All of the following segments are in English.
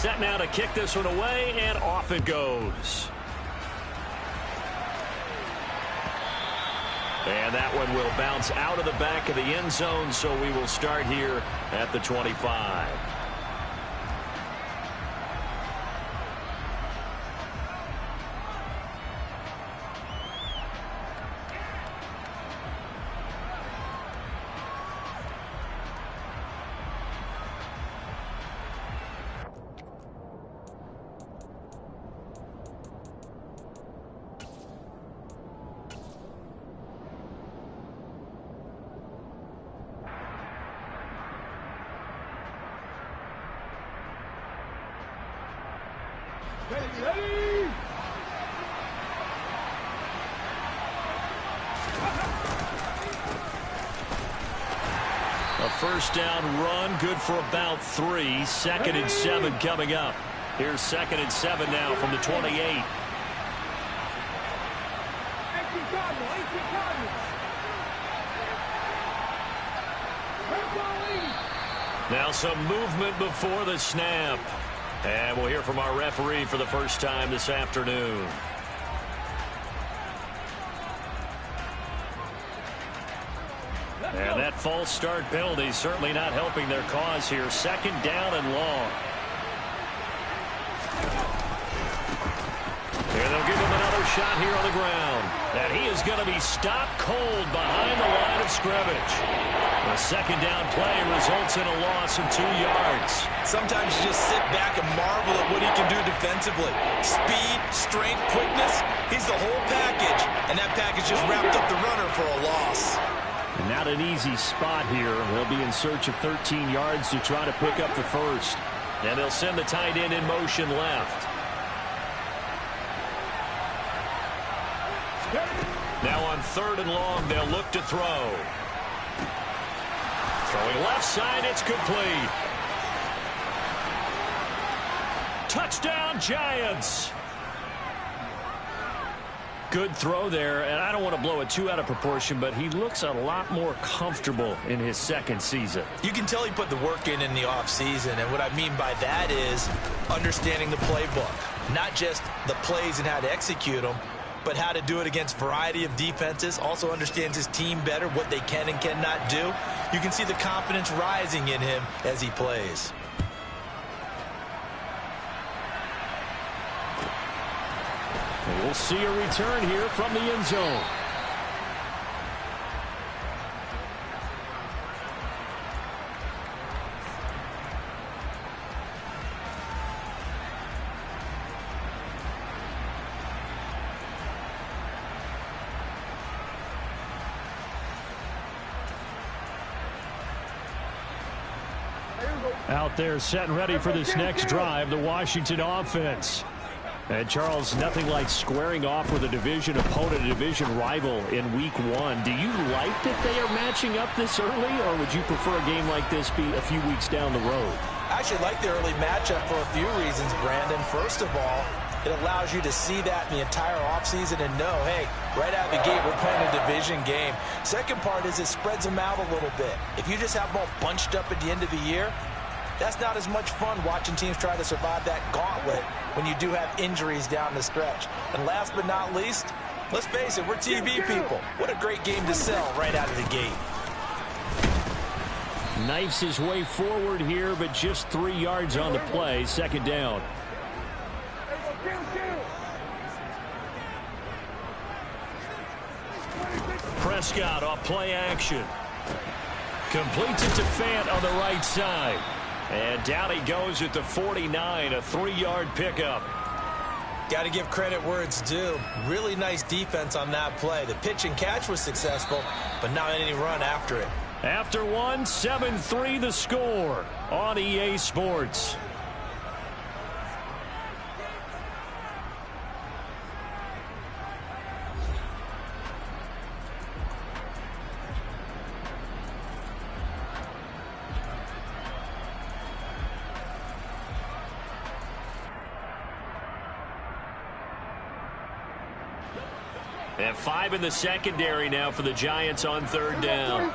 Set now to kick this one away, and off it goes. And that one will bounce out of the back of the end zone, so we will start here at the 25. Ready? A first down run, good for about 3. 2nd and 7 coming up. Here's 2nd and 7 now from the 28. Now some movement before the snap. And we'll hear from our referee for the first time this afternoon. And that false start penalty certainly not helping their cause here. 2nd down and long. And they'll give him another shot here on the ground. And he is going to be stopped cold behind the line of scrimmage. The 2nd down play results in a loss of 2 yards. Sometimes you just sit back and marvel at what he can do defensively. Speed, strength, quickness, he's the whole package. And that package just wrapped up the runner for a loss. And not an easy spot here. They'll be in search of 13 yards to try to pick up the first. And they'll send the tight end in motion left. Now on 3rd and long, they'll look to throw. Throwing left side, it's complete. Touchdown, Giants. Good throw there, and I don't want to blow it too out of proportion, but he looks a lot more comfortable in his 2nd season. You can tell he put the work in the offseason, and what I mean by that is understanding the playbook. Not just the plays and how to execute them, but how to do it against a variety of defenses. Also understands his team better, what they can and cannot do. You can see the confidence rising in him as he plays. And we'll see a return here from the end zone. Out there set and ready for this next drive, the Washington offense. And Charles, nothing like squaring off with a division opponent, a division rival in week 1. Do you like that they are matching up this early, or would you prefer a game like this be a few weeks down the road? I actually like the early matchup for a few reasons, Brandon. First of all, it allows you to see that in the entire offseason and know, hey, right out of the gate, we're playing a division game. Second part is it spreads them out a little bit. If you just have them all bunched up at the end of the year, that's not as much fun watching teams try to survive that gauntlet when you do have injuries down the stretch. And last but not least, let's face it, we're TV people. What a great game to sell right out of the gate. Knifes his way forward here, but just 3 yards on the play. 2nd down. Prescott off play action. Completes it to Fant on the right side. And down he goes at the 49, a 3-yard pickup. Got to give credit where it's due. Really nice defense on that play. The pitch and catch was successful, but not any run after it. After one, 7-3 the score on EA Sports. And 5 in the secondary now for the Giants on 3rd down.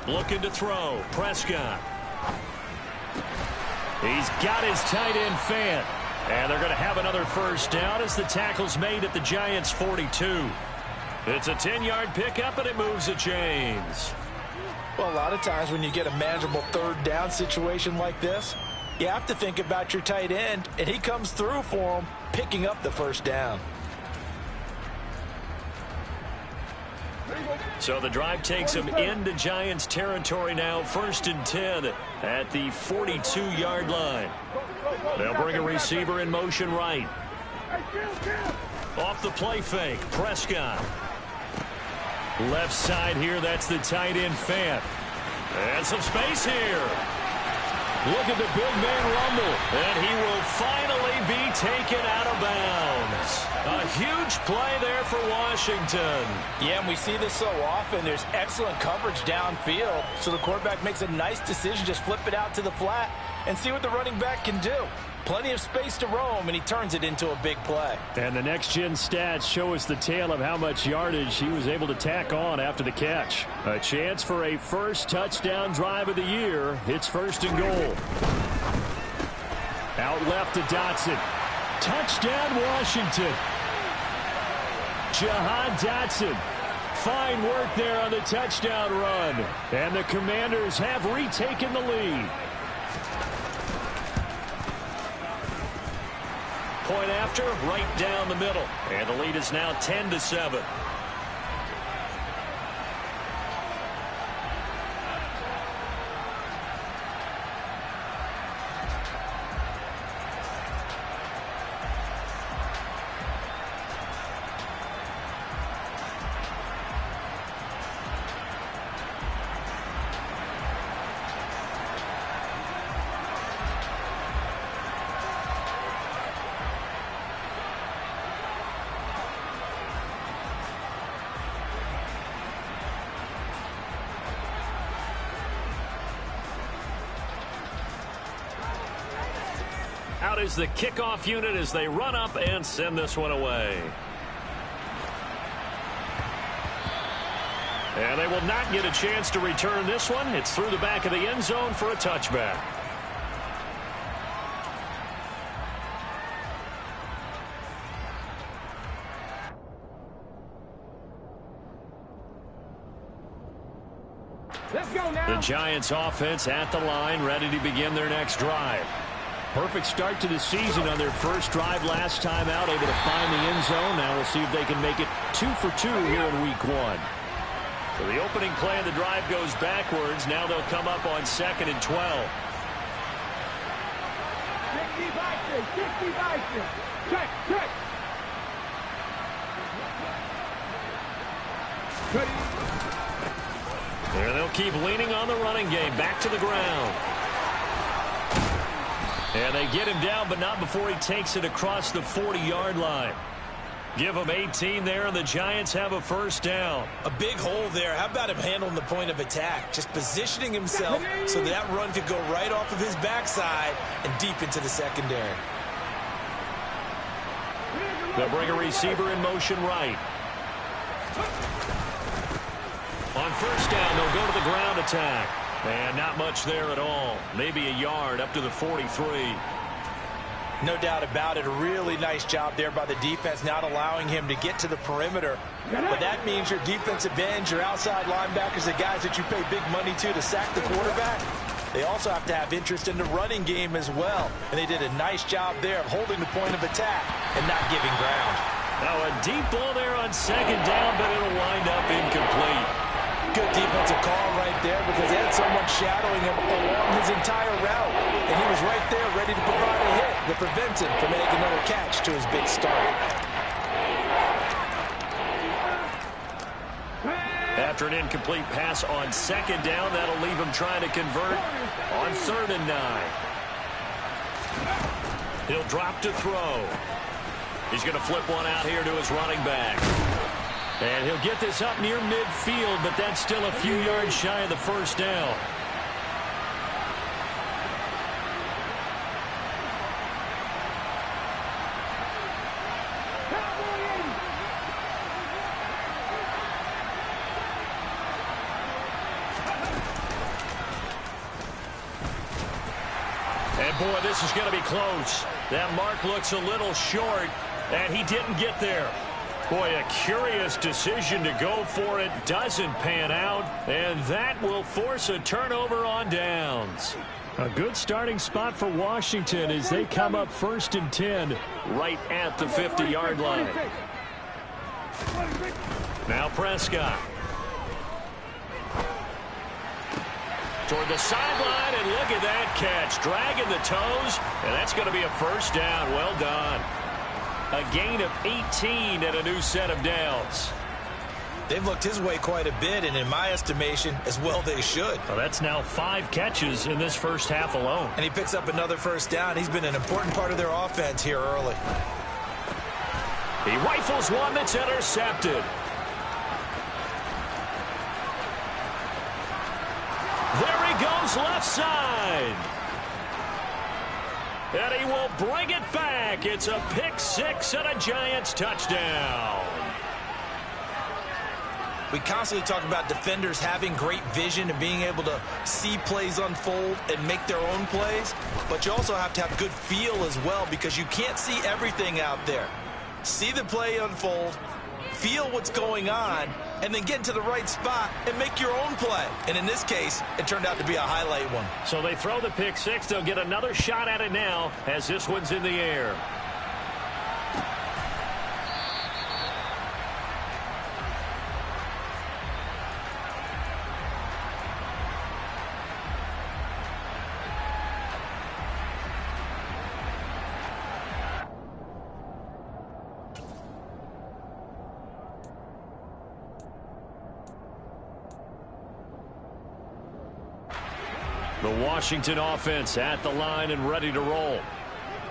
Looking to throw. Prescott. He's got his tight end Fant. And they're going to have another first down as the tackle's made at the Giants' 42. It's a 10-yard pickup, and it moves the chains. Well, a lot of times when you get a manageable third down situation like this, you have to think about your tight end, and he comes through for him, picking up the first down. So the drive takes him into Giants territory now, 1st and 10 at the 42-yard line. They'll bring a receiver in motion right. Off the play fake, Prescott. Left side here, that's the tight end Fant. And some space here. Look at the big man rumble. And he will finally be taken out of bounds. A huge play there for Washington. Yeah, and we see this so often. There's excellent coverage downfield. So the quarterback makes a nice decision. Just flip it out to the flat and see what the running back can do. Plenty of space to roam, and he turns it into a big play. And the next-gen stats show us the tale of how much yardage he was able to tack on after the catch. A chance for a first touchdown drive of the year. It's 1st and goal. Out left to Dotson. Touchdown, Washington. Jahan Dotson. Fine work there on the touchdown run. And the Commanders have retaken the lead. Point after, right down the middle. And the lead is now 10-7. Out is the kickoff unit as they run up and send this one away. And they will not get a chance to return this one. It's through the back of the end zone for a touchback. Let's go now. The Giants offense at the line, ready to begin their next drive. Perfect start to the season on their first drive last time out, able to find the end zone. Now we'll see if they can make it 2 for 2 here in week 1. So the opening play of the drive goes backwards. Now they'll come up on 2nd and 12. 60 check, check. There they'll keep leaning on the running game. Back to the ground. And they get him down, but not before he takes it across the 40-yard line. Give him 18 there, and the Giants have a first down. A big hole there. How about him handling the point of attack? Just positioning himself so that run could go right off of his backside and deep into the secondary. They'll bring a receiver in motion right. On first down, they'll go to the ground attack. And not much there at all. Maybe a yard up to the 43. No doubt about it. A really nice job there by the defense, not allowing him to get to the perimeter. But that means your defensive ends, your outside linebackers, the guys that you pay big money to sack the quarterback, they also have to have interest in the running game as well. And they did a nice job there of holding the point of attack and not giving ground. Now a deep ball there on 2nd down, but it'll wind up incomplete. Good defensive call right there because they had someone shadowing him along his entire route. And he was right there ready to provide a hit that prevents him from making another catch to his big start. After an incomplete pass on 2nd down, that'll leave him trying to convert on 3rd and 9. He'll drop to throw. He's going to flip one out here to his running back. And he'll get this up near midfield, but that's still a few yards shy of the first down. boy, this is going to be close. That mark looks a little short, and he didn't get there. Boy, a curious decision to go for it. Doesn't pan out, and that will force a turnover on downs. A good starting spot for Washington as they come up 1st and 10 right at the 50-yard line. Now Prescott. Toward the sideline, and look at that catch. Dragging the toes, and that's going to be a first down. Well done. A gain of 18 and a new set of downs. They've looked his way quite a bit, and in my estimation, as well they should. Well, that's now 5 catches in this first half alone. And he picks up another first down. He's been an important part of their offense here early. He rifles one that's intercepted. There he goes left side. And he will bring it back. It's a pick 6 and a Giants touchdown. We constantly talk about defenders having great vision and being able to see plays unfold and make their own plays. But you also have to have good feel as well, because you can't see everything out there. See the play unfold, feel what's going on, and then get into the right spot and make your own play. And in this case, it turned out to be a highlight one. So they throw the pick 6. They'll get another shot at it now as this one's in the air. The Washington offense at the line and ready to roll.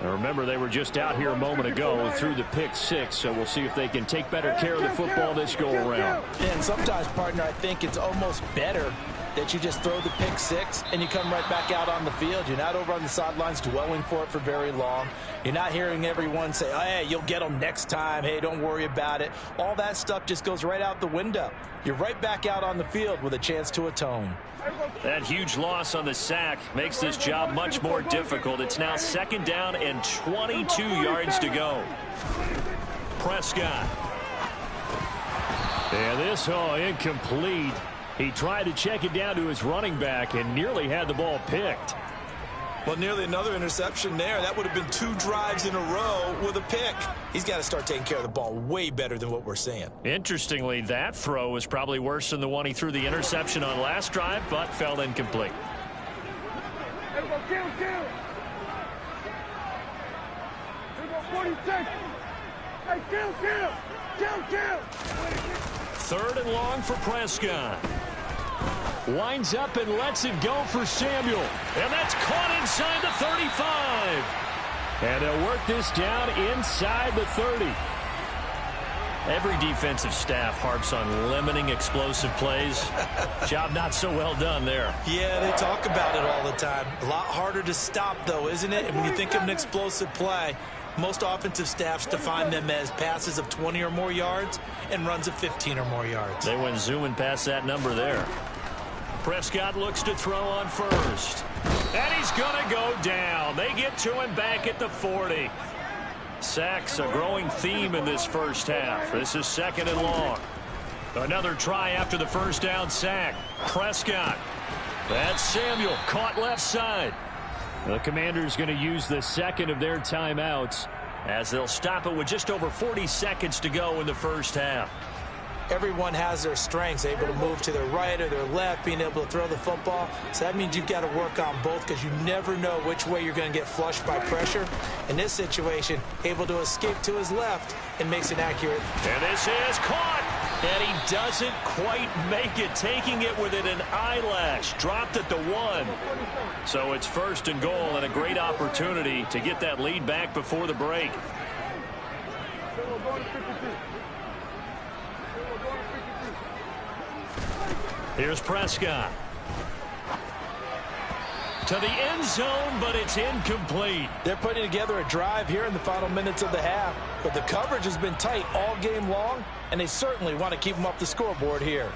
Now remember, they were just out here a moment ago through the pick 6, so we'll see if they can take better care of the football this go-around. And sometimes, partner, I think it's almost better that you just throw the pick 6 and you come right back out on the field. You're not over on the sidelines dwelling for it for very long. You're not hearing everyone say, oh, hey, you'll get them next time. Hey, don't worry about it. All that stuff just goes right out the window. You're right back out on the field with a chance to atone. That huge loss on the sack makes this job much more difficult. It's now 2nd down and 22 yards to go. Prescott. And this, incomplete. He tried to check it down to his running back and nearly had the ball picked. Well, nearly another interception there. That would have been 2 drives in a row with a pick. He's got to start taking care of the ball way better than what we're seeing. Interestingly, that throw was probably worse than the one he threw the interception on last drive, but fell incomplete. Third and long for Prescott. Winds up and lets it go for Samuel. And that's caught inside the 35. And they'll work this down inside the 30. Every defensive staff harps on limiting explosive plays. Job not so well done there. Yeah, they talk about it all the time. A lot harder to stop, though, isn't it? And when you think of an explosive play, most offensive staffs define them as passes of 20 or more yards and runs of 15 or more yards. They went zooming past that number there. Prescott looks to throw on first. And he's going to go down. They get to him back at the 40. Sacks a growing theme in this first half. This is 2nd and long. Another try after the first down sack. Prescott. That's Samuel caught left side. The Commanders going to use the 2nd of their timeouts as they'll stop it with just over 40 seconds to go in the first half. Everyone has their strengths, able to move to their right or their left, being able to throw the football. So that means you've got to work on both, because you never know which way you're going to get flushed by pressure. In this situation, able to escape to his left and makes an accurate. And this is caught. And he doesn't quite make it, taking it within an eyelash. Dropped at the 1. So it's 1st and goal, and a great opportunity to get that lead back before the break. Here's Prescott. To the end zone, but it's incomplete. They're putting together a drive here in the final minutes of the half. But the coverage has been tight all game long, and they certainly want to keep them off the scoreboard here.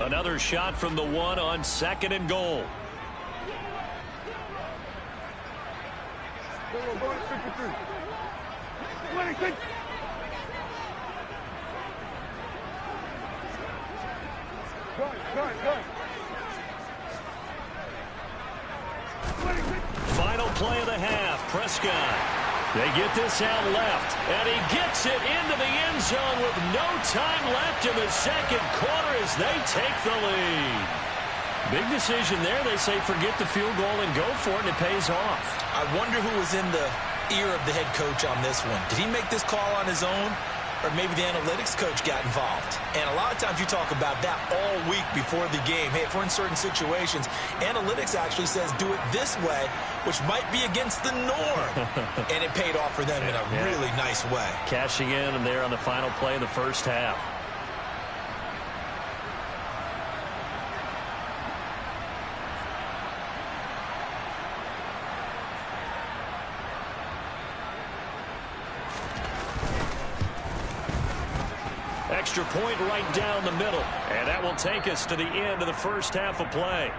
Another shot from the one on 2nd and goal. Final play of the half. Prescott. They get this out left, and he gets it into the end zone with no time left in the 2nd quarter as they take the lead. Big decision there. They say forget the field goal and go for it, and it pays off. I wonder who was in the ear of the head coach on this one. Did he make this call on his own? Or maybe the analytics coach got involved. And a lot of times you talk about that all week before the game. Hey, if we're in certain situations, analytics actually says do it this way, which might be against the norm. And it paid off for them in a really nice way. Cashing in and there on the final play of the first half. Extra point right down the middle. And that will take us to the end of the first half of play.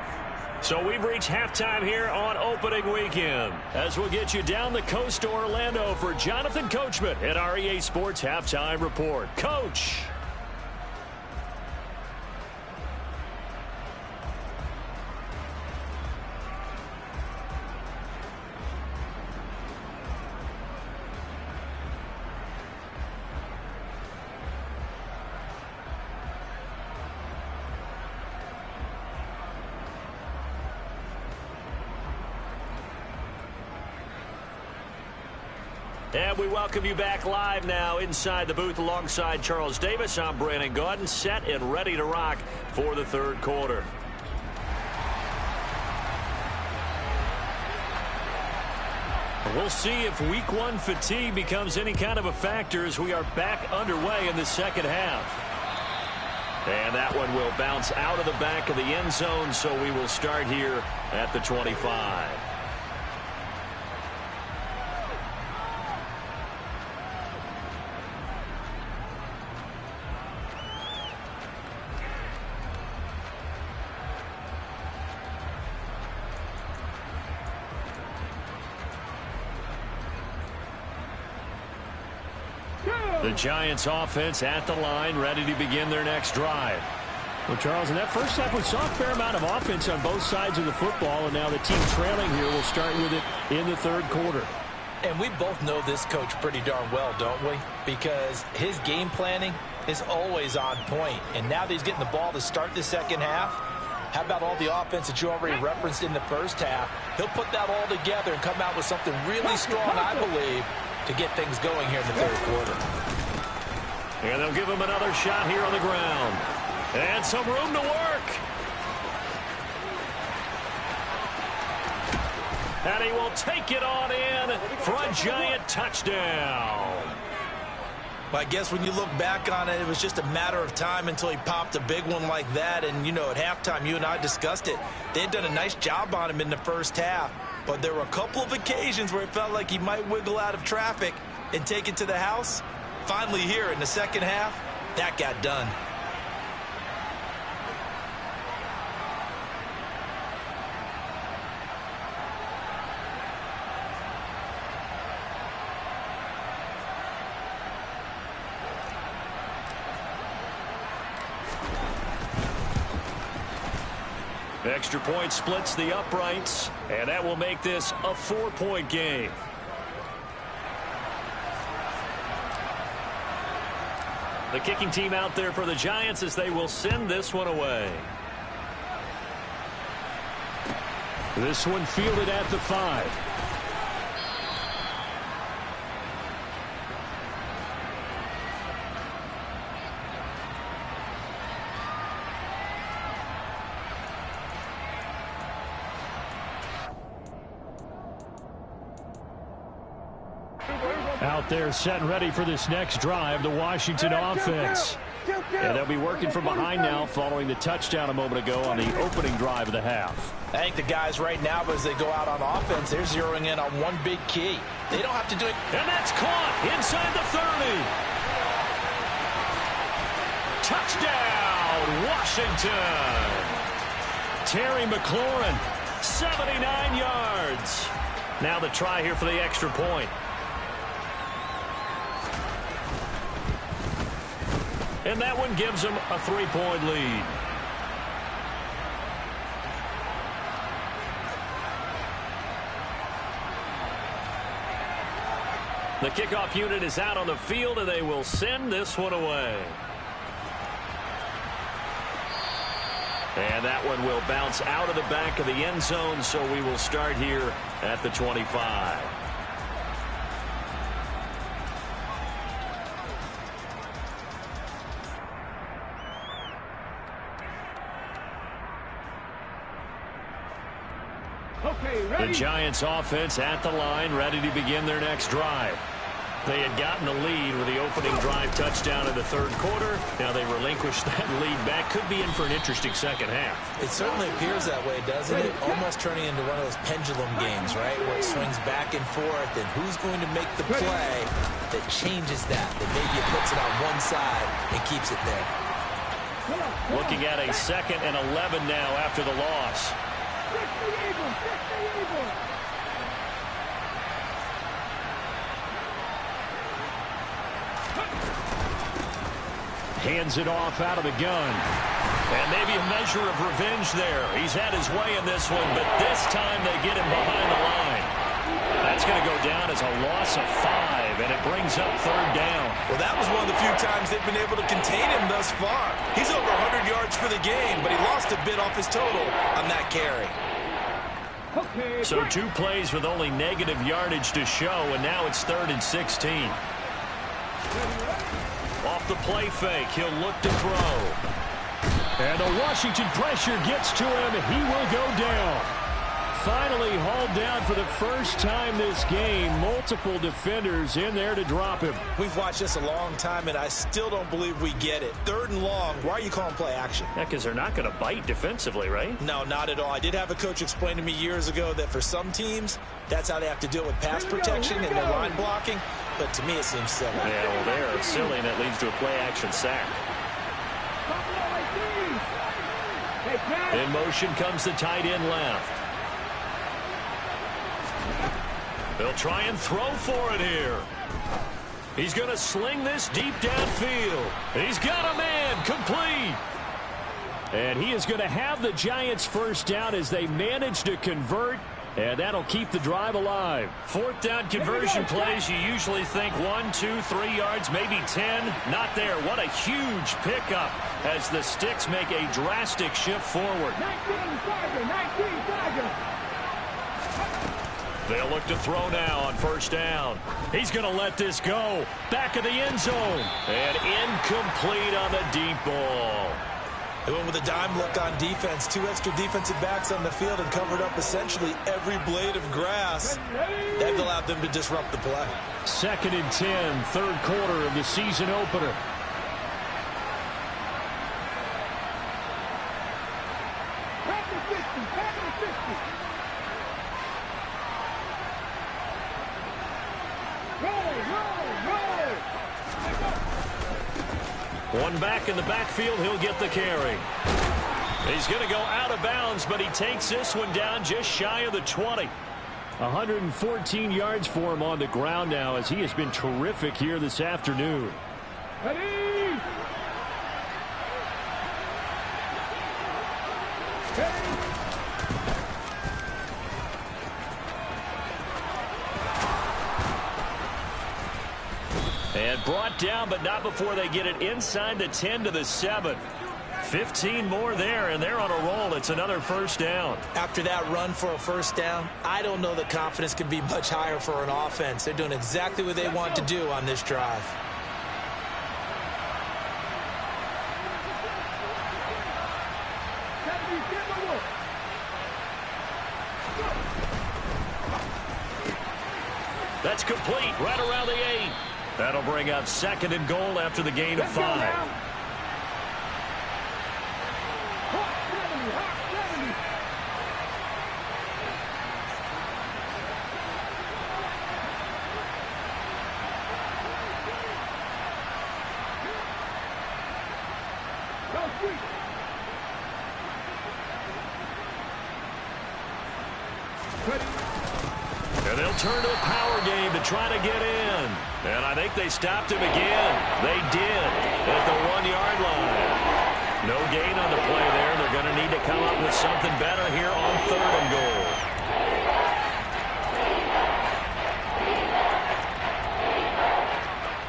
So we've reached halftime here on opening weekend. As we'll get you down the coast to Orlando for Jonathan Coachman at our EA Sports Halftime Report. Coach. And we welcome you back live now inside the booth alongside Charles Davis. I'm Brandon Gaudin, set and ready to rock for the third quarter. We'll see if week one fatigue becomes any kind of a factor as we are back underway in the second half. And that one will bounce out of the back of the end zone, so we will start here at the 25. The Giants offense at the line, ready to begin their next drive. Well, Charles, in that first half, we saw a fair amount of offense on both sides of the football, and now the team trailing here will start with it in the third quarter. And we both know this coach pretty darn well, don't we? Because his game planning is always on point. And now that he's getting the ball to start the second half, how about all the offense that you already referenced in the first half? He'll put that all together and come out with something really strong, I believe, to get things going here in the third quarter. And they'll give him another shot here on the ground. And some room to work. And he will take it on in for a Giant touchdown. Well, I guess when you look back on it, it was just a matter of time until he popped a big one like that. And, you know, at halftime, you and I discussed it. They had done a nice job on him in the first half. But there were a couple of occasions where it felt like he might wiggle out of traffic and take it to the house. Finally here in the second half, that got done. Extra point splits the uprights, and that will make this a 4-point game. The kicking team out there for the Giants as they will send this one away. This one fielded at the 5. Out there set and ready for this next drive, the Washington offense. And they'll be working from behind now following the touchdown a moment ago on the opening drive of the half. I think the guys right now, as they go out on offense, they're zeroing in on one big key. They don't have to do it. And that's caught inside the 30. Touchdown, Washington. Terry McLaurin, 79 yards. Now the try here for the extra point. And that one gives them a 3-point lead. The kickoff unit is out on the field, and they will send this one away. And that one will bounce out of the back of the end zone, so we will start here at the 25. The Giants offense at the line, ready to begin their next drive. They had gotten the lead with the opening drive touchdown in the third quarter. Now they relinquished that lead back. Could be in for an interesting second half. It certainly appears that way, doesn't it? Almost turning into one of those pendulum games, right? Where it swings back and forth, and who's going to make the play that changes that maybe it puts it on one side and keeps it there. Looking at a 2nd and 11 now after the loss. Hands it off out of the gun. And maybe a measure of revenge there. He's had his way in this one, but this time they get him behind the line. That's going to go down as a loss of 5, and it brings up 3rd down. Well, that was one of the few times they've been able to contain him thus far. He's over 100 yards for the game, but he lost a bit off his total on that carry. So 2 plays with only negative yardage to show, and now it's 3rd and 16. Off the play fake, he'll look to throw. And the Washington pressure gets to him. He will go down. Finally hauled down for the first time this game. Multiple defenders in there to drop him. We've watched this a long time, and I still don't believe we get it. 3rd and long. Why are you calling play action? Yeah, because they're not going to bite defensively, right? No, not at all. I did have a coach explain to me years ago that for some teams, that's how they have to deal with pass protection and their line blocking. But to me, it seems silly. Yeah, well, they're silly, and it leads to a play-action sack. In motion comes the tight end left. They'll try and throw for it here. He's going to sling this deep downfield. He's got a man complete. And he is going to have the Giants first down as they manage to convert. And that'll keep the drive alive. 4th down conversion plays, you usually think 1, 2, 3 yards, maybe 10. Not there. What a huge pickup as the Sticks make a drastic shift forward. 19 Tiger. They'll look to throw now on 1st down. He's going to let this go. Back of the end zone. And incomplete on the deep ball. They went with a dime look on defense. 2 extra defensive backs on the field and covered up essentially every blade of grass. That allowed them to disrupt the play. 2nd and 10, 3rd quarter of the season opener. One back in the backfield, he'll get the carry. He's going to go out of bounds, but he takes this one down just shy of the 20. 114 yards for him on the ground now as he has been terrific here this afternoon. Ready? And brought down, but not before they get it inside the 10 to the 7. 15 more there, and they're on a roll. It's another 1st down. After that run for a 1st down, I don't know that confidence can be much higher for an offense. They're doing exactly what they want to do on this drive. That's complete, right around the 8. That'll bring up 2nd and goal after the gain of 5. return to the power game to try to get in. And I think they stopped him again. They did at the 1-yard line. No gain on the play there. They're going to need to come up with something better here on 3rd and goal.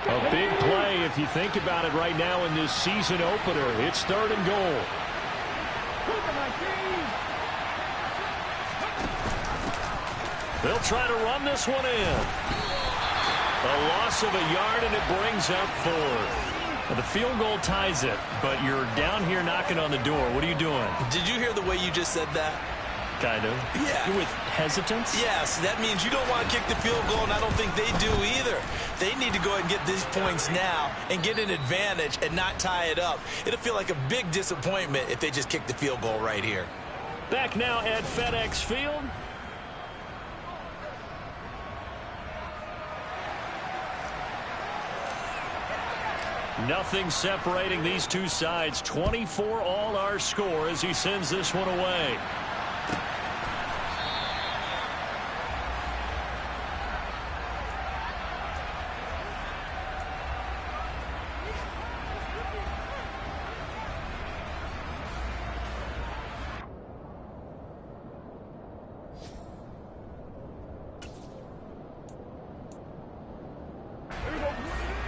A big play if you think about it right now in this season opener. It's 3rd and goal. They'll try to run this one in. A loss of a yard, and it brings up 4. The field goal ties it, but you're down here knocking on the door. What are you doing? Did you hear the way you just said that? Kind of. Yeah. You're with hesitance? Yes, that means you don't want to kick the field goal, and I don't think they do either. They need to go ahead and get these points now and get an advantage and not tie it up. It'll feel like a big disappointment if they just kick the field goal right here. Back now at FedEx Field. Nothing separating these two sides. 24 all our score as he sends this one away.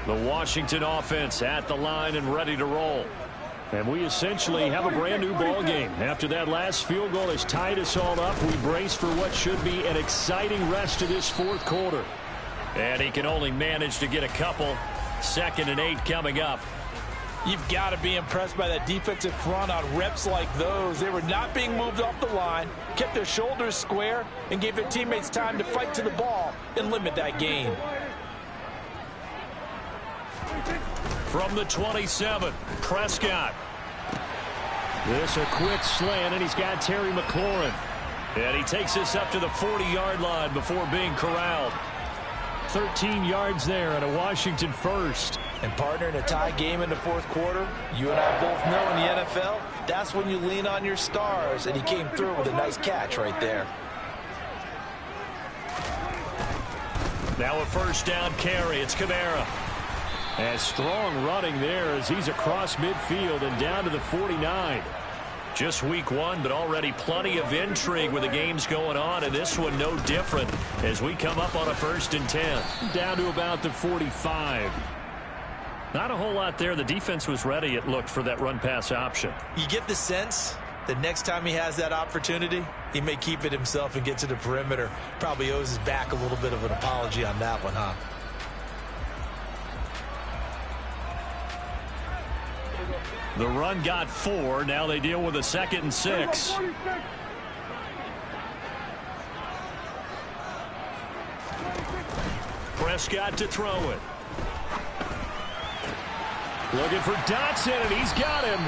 The Washington offense at the line and ready to roll. And we essentially have a brand new ball game. After that last field goal has tied us all up, we brace for what should be an exciting rest of this 4th quarter. And he can only manage to get a couple. 2nd and 8 coming up. You've got to be impressed by that defensive front on reps like those. They were not being moved off the line, kept their shoulders square, and gave their teammates time to fight to the ball and limit that gain. From the 27, Prescott. This a quick slant, and he's got Terry McLaurin. And he takes this up to the 40-yard line before being corralled. 13 yards there and a Washington first. And partner, in a tie game in the 4th quarter, you and I both know in the NFL, that's when you lean on your stars, and he came through with a nice catch right there. Now a 1st down carry. It's Kamara. And strong running there as he's across midfield and down to the 49. Just week 1, but already plenty of intrigue with the games going on, and this one no different as we come up on a 1st and 10. Down to about the 45. Not a whole lot there. The defense was ready, it looked, for that run-pass option. You get the sense that next time he has that opportunity, he may keep it himself and get to the perimeter. Probably owes his back a little bit of an apology on that one, huh? The run got 4. Now they deal with a 2nd and 6. Prescott to throw it. Looking for Dotson, and he's got him.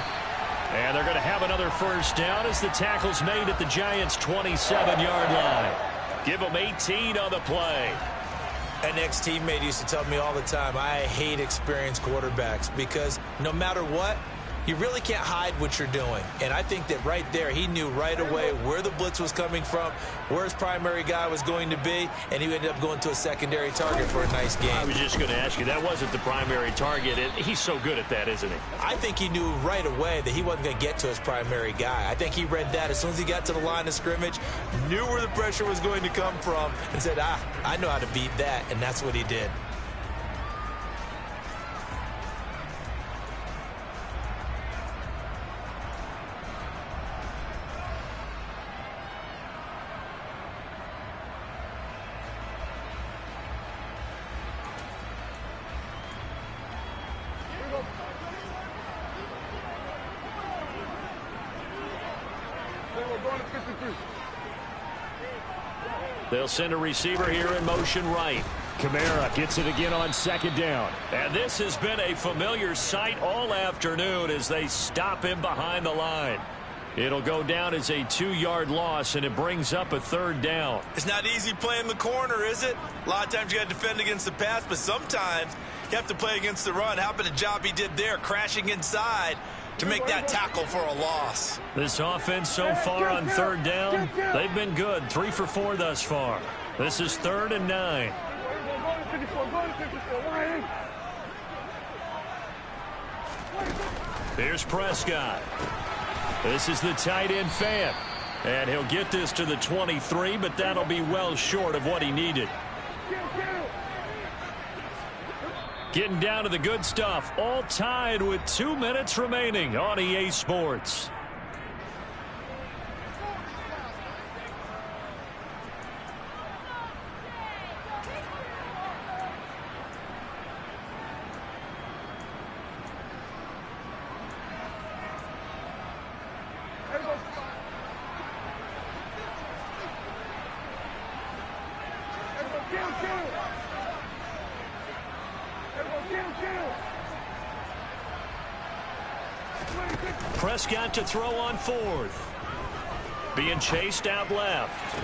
And they're going to have another 1st down as the tackle's made at the Giants' 27-yard line. Give them 18 on the play. An ex-teammate used to tell me all the time, I hate experienced quarterbacks because no matter what, you really can't hide what you're doing. And I think that right there, he knew right away where the blitz was coming from, where his primary guy was going to be, and he ended up going to a secondary target for a nice game. I was just going to ask you, that wasn't the primary target. He's so good at that, isn't he? I think he knew right away that he wasn't going to get to his primary guy. I think he read that as soon as he got to the line of scrimmage, knew where the pressure was going to come from, and said, I know how to beat that, and that's what he did. They'll send a receiver here in motion right. Kamara gets it again on 2nd down. And this has been a familiar sight all afternoon as they stop him behind the line. It'll go down as a 2-yard loss, and it brings up a 3rd down. It's not easy playing the corner, is it? A lot of times you got to defend against the pass, but sometimes you have to play against the run. How about the job he did there, crashing inside to make that tackle for a loss? This offense so far on 3rd down, they've been good. 3 for 4 thus far. This is 3rd and 9. Here's Prescott. This is the tight end Fant. And he'll get this to the 23, but that'll be well short of what he needed. Getting down to the good stuff. All tied with 2 minutes remaining on EA Sports. Prescott to throw on 4th. Being chased out left.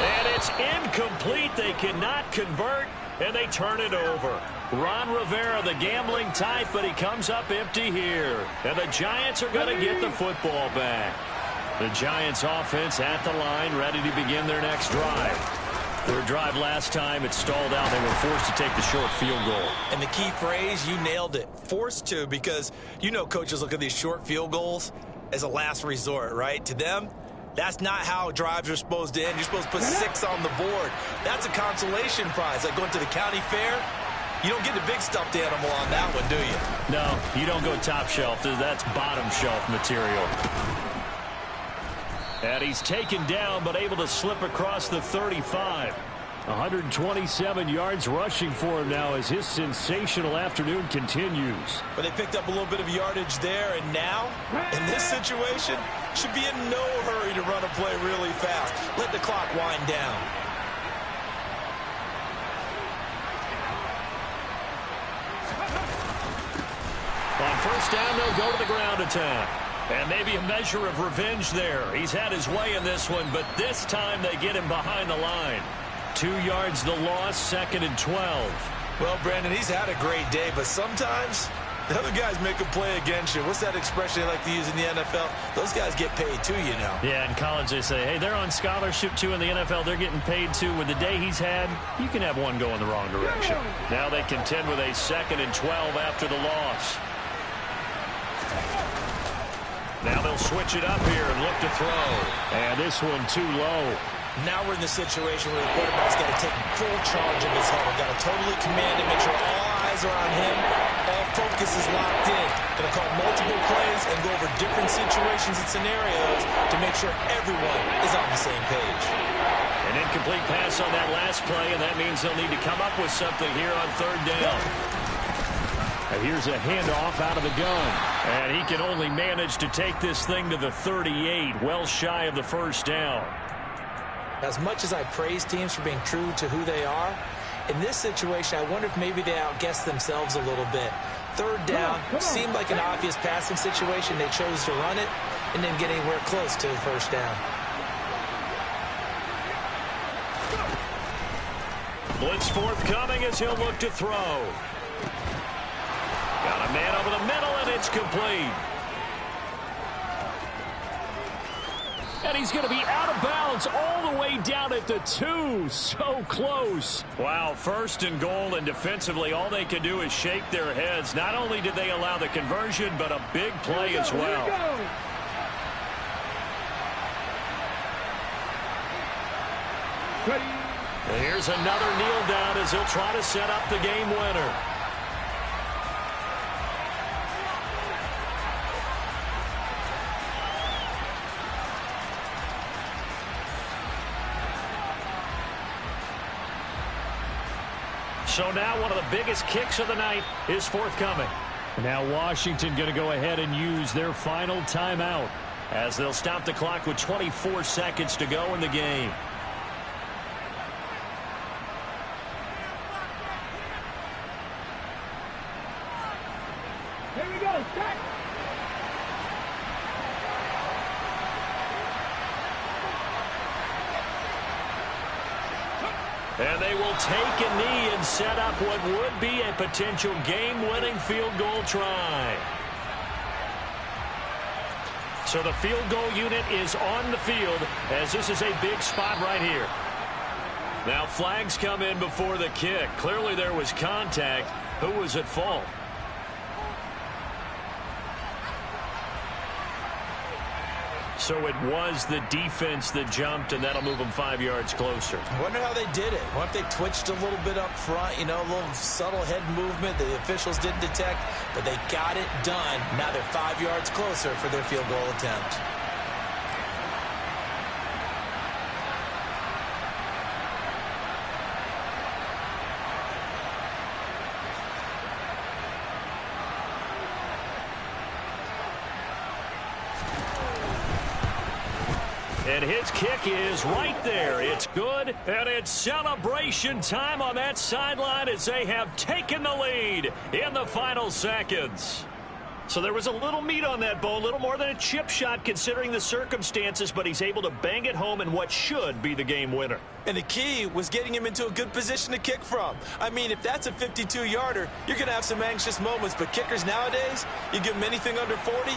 And it's incomplete. They cannot convert, and they turn it over. Ron Rivera, the gambling type, but he comes up empty here. And the Giants are going to get the football back. The Giants offense at the line, ready to begin their next drive. Their drive last time, it stalled out. They were forced to take the short field goal. And the key phrase, you nailed it, forced to, because you know coaches look at these short field goals as a last resort, right? To them, that's not how drives are supposed to end. You're supposed to put 6 on the board. That's a consolation prize. Like going to the county fair, you don't get the big stuffed animal on that one, do you? No, you don't go top shelf. That's bottom shelf material. And he's taken down, but able to slip across the 35. 127 yards rushing for him now as his sensational afternoon continues. But they picked up a little bit of yardage there, and now, in this situation, should be in no hurry to run a play really fast. Let the clock wind down. On 1st down, they'll go to the ground attack. And maybe a measure of revenge there. He's had his way in this one, but this time they get him behind the line. 2 yards the loss, 2nd and 12. Well, Brandon, he's had a great day, but sometimes the other guys make a play against you. What's that expression they like to use in the NFL? Those guys get paid too, you know. Yeah, in college they say, hey, they're on scholarship too. In the NFL, they're getting paid too. With the day he's had, you can have one go in the wrong direction. Now they contend with a 2nd and 12 after the loss. Now they'll switch it up here and look to throw. And this one too low. Now we're in the situation where the quarterback's got to take full charge of his huddle. Got to totally command it, make sure all eyes are on him. All focus is locked in. Going to call multiple plays and go over different situations and scenarios to make sure everyone is on the same page. An incomplete pass on that last play, and that means they'll need to come up with something here on 3rd down. And here's a handoff out of the gun. And he can only manage to take this thing to the 38, well shy of the 1st down. As much as I praise teams for being true to who they are, in this situation, I wonder if maybe they outguessed themselves a little bit. 3rd down seemed like an obvious passing situation. They chose to run it and didn't get anywhere close to the 1st down. Blitz forthcoming as he'll look to throw. Got a man over the middle, and it's complete. And he's going to be out of bounds all the way down at the 2. So close. Wow, 1st and goal, and defensively, all they can do is shake their heads. Not only did they allow the conversion, but a big play as well. And here's another kneel down as he'll try to set up the game winner. So now one of the biggest kicks of the night is forthcoming. Now Washington going to go ahead and use their final timeout as they'll stop the clock with 24 seconds to go in the game. Here we go, set. And they will take a knee and set up what would be a potential game-winning field goal try. So the field goal unit is on the field as this is a big spot right here. Now flags come in before the kick. Clearly there was contact. Who was at fault? So it was the defense that jumped, and that'll move them 5 yards closer. I wonder how they did it. What if they twitched a little bit up front, a little subtle head movement the officials didn't detect, but they got it done. Now they're 5 yards closer for their field goal attempt. And his kick is right there. It's good, and it's celebration time on that sideline as they have taken the lead in the final seconds. So there was a little meat on that bone, a little more than a chip shot considering the circumstances, but he's able to bang it home in what should be the game winner. And the key was getting him into a good position to kick from. I mean, if that's a 52-yarder, you're going to have some anxious moments, but kickers nowadays, you give them anything under 40,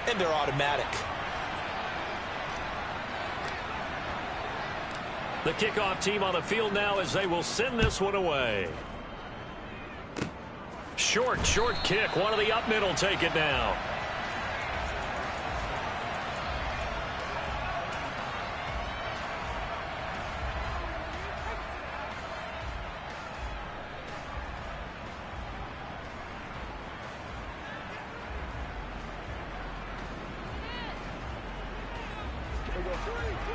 and they're automatic. The kickoff team on the field now as they will send this one away. Short kick. One of the up middle take it now.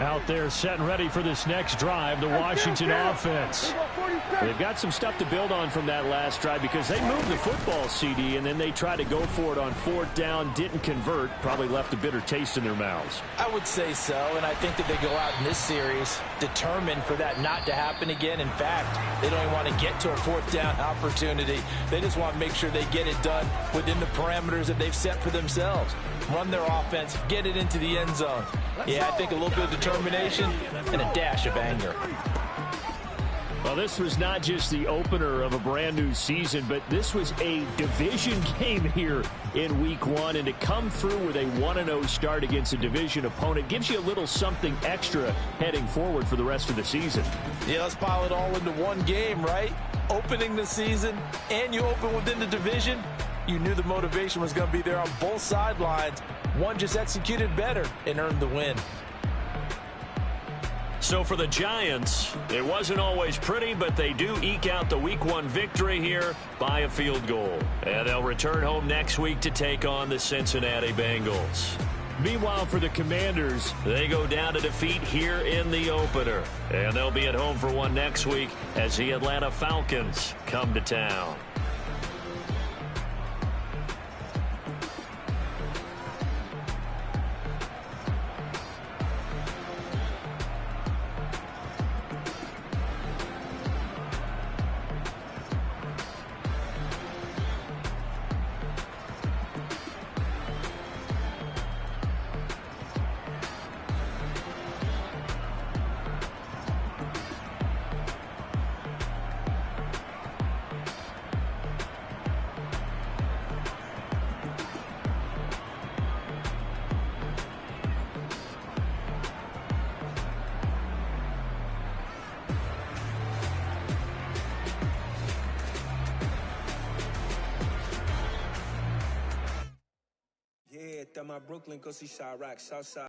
Out there set and ready for this next drive, the Washington offense. They've got some stuff to build on from that last drive because they moved the football, CD, and then they tried to go for it on fourth down, didn't convert, probably left a bitter taste in their mouths. I would say so, and I think that they go out in this series determined for that not to happen again. In fact, they don't even want to get to a fourth down opportunity. They just want to make sure they get it done within the parameters that they've set for themselves. Run their offense, get it into the end zone. Yeah, I think a little bit of determination and a dash of anger. Well, this was not just the opener of a brand new season, but this was a division game here in week one. And to come through with a 1-0 start against a division opponent gives you a little something extra heading forward for the rest of the season. Yeah, let's pile it all into one game, right? Opening the season, and you open within the division. You knew the motivation was going to be there on both sidelines. One just executed better and earned the win. So for the Giants, it wasn't always pretty, but they do eke out the week one victory here by a field goal. And they'll return home next week to take on the Cincinnati Bengals. Meanwhile, for the Commanders, they go down to defeat here in the opener. And they'll be at home for one next week as the Atlanta Falcons come to town. Yeah, my Brooklyn, go see Chirac, Southside.